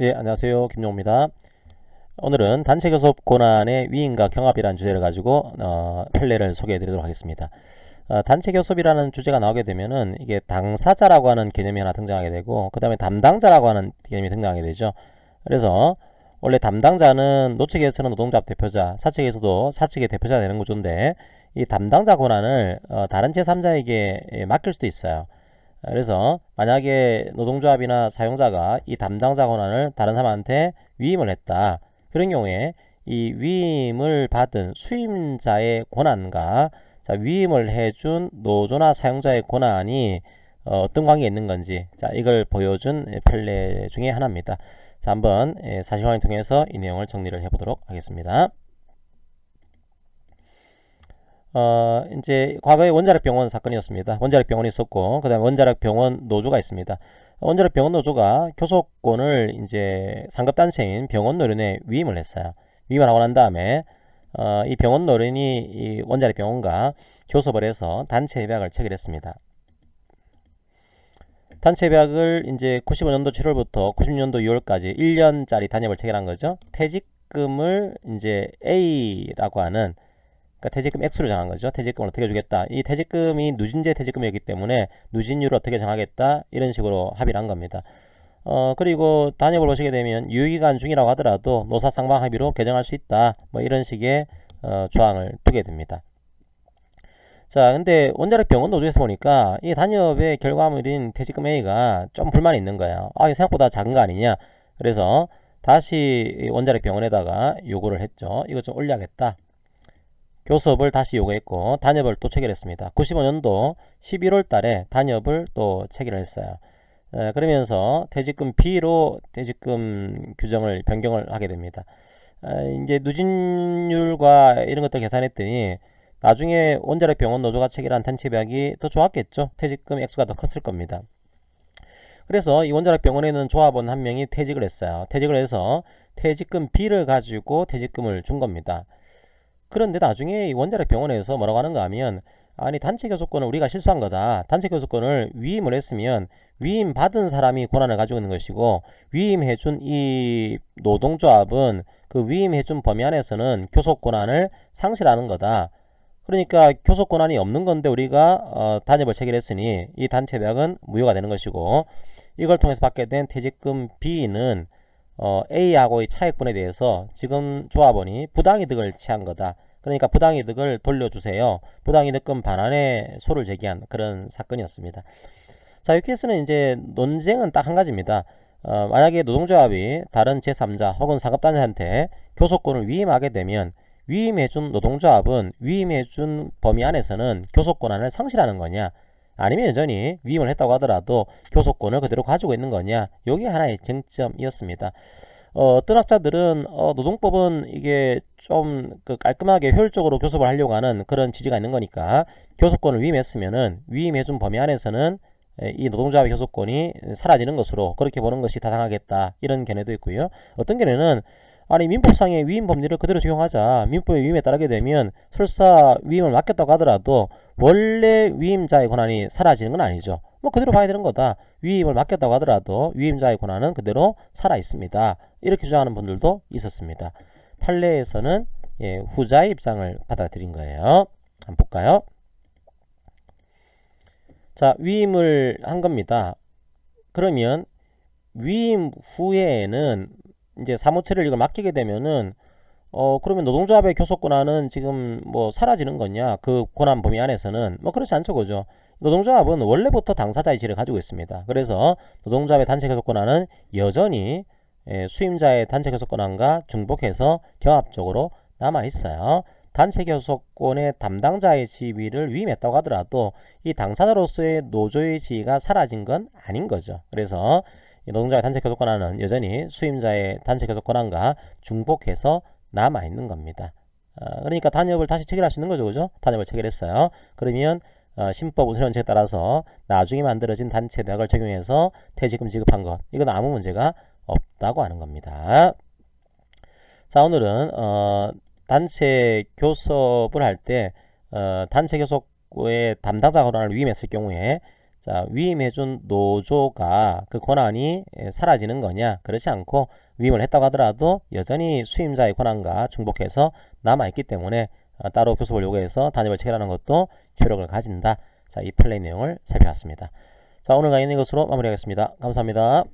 예, 안녕하세요. 김용호입니다. 오늘은 단체 교섭 권한의 위임과 경합이라는 주제를 가지고 판례를 소개해 드리도록 하겠습니다. 단체 교섭이라는 주제가 나오게 되면은 이게 당사자라고 하는 개념이 하나 등장하게 되고 그 다음에 담당자라고 하는 개념이 등장하게 되죠. 그래서 원래 담당자는 노측에서는 노동조합 대표자, 사측에서도 사측의 대표자 되는 구조인데 이 담당자 권한을 다른 제3자에게 맡길 수도 있어요. 그래서 만약에 노동조합이나 사용자가 이 담당자 권한을 다른 사람한테 위임을 했다. 그런 경우에 이 위임을 받은 수임자의 권한과 위임을 해준 노조나 사용자의 권한이 떤 관계에 있는 건지 이걸 보여준 판례 중에 하나입니다. 한번 사실 확인 통해서 이 내용을 정리를 해보도록 하겠습니다. 이제 과거에 원자력 병원 사건이었습니다. 원자력 병원이 있었고, 그 다음에 원자력 병원 노조가 있습니다. 원자력 병원 노조가 교섭권을 이제 상급단체인 병원 노련에 위임을 했어요. 위임을 하고 난 다음에, 이 병원 노련이 이 원자력 병원과 교섭을 해서 단체 협약을 체결했습니다. 단체 협약을 이제 95년도 7월부터 90년도 6월까지 1년짜리 단협을 체결한 거죠. 퇴직금을 이제 A라고 하는 그러니까 퇴직금 액수를 정한 거죠. 퇴직금을 어떻게 주겠다. 이 퇴직금이 누진제 퇴직금이었기 때문에 누진율을 어떻게 정하겠다. 이런 식으로 합의를 한 겁니다. 그리고 단협을 보시게 되면 유효기간 중이라고 하더라도 노사상방 합의로 개정할 수 있다. 뭐 이런 식의 조항을 두게 됩니다. 자, 근데 원자력 병원 노조에서 보니까 이 단협의 결과물인 퇴직금 A가 좀 불만이 있는 거예요. 아, 이거 생각보다 작은 거 아니냐. 그래서 다시 원자력 병원에다가 요구를 했죠. 이거 좀 올려야겠다. 교섭을 다시 요구했고 단협을 또 체결했습니다. 95년도 11월 달에 단협을 또 체결했어요. 그러면서 퇴직금 B로 퇴직금 규정을 변경을 하게 됩니다. 이제 누진율과 이런 것들 계산했더니 나중에 원자력 병원 노조가 체결한 단체 협약이 더 좋았겠죠. 퇴직금 액수가 더 컸을 겁니다. 그래서 이 원자력 병원에는 조합원 한 명이 퇴직을 했어요. 퇴직을 해서 퇴직금 B를 가지고 퇴직금을 준 겁니다. 그런데 나중에 이 원자력 병원에서 뭐라고 하는가 하면 아니 단체 교섭권을 우리가 실수한 거다. 단체 교섭권을 위임을 했으면 위임 받은 사람이 권한을 가지고 있는 것이고 위임해준 이 노동조합은 그 위임해준 범위 안에서는 교섭 권한을 상실하는 거다. 그러니까 교섭 권한이 없는 건데 우리가 단협을 체결했으니 이 단체 협약은 무효가 되는 것이고 이걸 통해서 받게 된 퇴직금 B는 A하고의 차액분에 대해서 지금 조합원이 부당이득을 취한 거다. 그러니까 부당이득을 돌려주세요. 부당이득금 반환의 소를 제기한 그런 사건이었습니다. 자, 이 케이스는 이제 논쟁은 딱 한 가지입니다. 만약에 노동조합이 다른 제3자 혹은 상급단체한테 교섭권을 위임하게 되면 위임해준 노동조합은 위임해준 범위 안에서는 교섭 권한을 상실하는 거냐 아니면 여전히 위임을 했다고 하더라도 교섭권을 그대로 가지고 있는 거냐 이게 하나의 쟁점이었습니다. 어떤 학자들은 노동법은 이게 좀그 깔끔하게 효율적으로 교섭을 하려고 하는 그런 지지가 있는 거니까 교섭권을 위임했으면은 위임해준 범위 안에서는 이 노동조합의 교섭권이 사라지는 것으로 그렇게 보는 것이 타당하겠다 이런 견해도 있고요. 어떤 견해는 아니 민법상의 위임 법리를 그대로 적용하자. 민법의 위임에 따르게 되면 설사 위임을 맡겼다고 하더라도 원래 위임자의 권한이 사라지는 건 아니죠. 뭐 그대로 봐야 되는 거다. 위임을 맡겼다고 하더라도 위임자의 권한은 그대로 살아 있습니다. 이렇게 주장하는 분들도 있었습니다. 판례에서는 후자의 입장을 받아들인 거예요. 한번 볼까요? 자, 위임을 한 겁니다. 그러면 위임 후에는 이제 사무처를 이걸 맡기게 되면은 그러면 노동조합의 교섭 권한은 지금 뭐 사라지는 거냐? 그 권한 범위 안에서는 뭐 그렇지 않죠, 그죠? 노동조합은 원래부터 당사자의 지위를 가지고 있습니다. 그래서 노동조합의 단체 교섭 권한은 여전히 수임자의 단체 교섭 권한과 중복해서 경합적으로 남아 있어요. 단체 교섭권의 담당자의 지위를 위임했다고 하더라도 이 당사자로서의 노조의 지위가 사라진 건 아닌 거죠. 그래서 노동자의 단체 교섭 권한은 여전히 수임자의 단체 교섭 권한과 중복해서 남아 있는 겁니다. 그러니까 단협을 다시 체결할 수 있는 거죠, 그죠? 단협을 체결했어요. 그러면 신법 우선 원칙에 따라서 나중에 만들어진 단체 협약을 적용해서 퇴직금 지급한 것 이건 아무 문제가 없다고 하는 겁니다. 자, 오늘은 단체 교섭을 할 때 단체 교섭의 담당자 권한을 위임했을 경우에 자, 위임해준 노조가 그 권한이 사라지는 거냐? 그렇지 않고 위임을 했다고 하더라도 여전히 수임자의 권한과 중복해서 남아있기 때문에 따로 교섭을 요구해서 단협을 체결하는 것도 효력을 가진다. 자, 이 판례 내용을 살펴봤습니다. 자, 오늘 강의는 이것으로 마무리하겠습니다. 감사합니다.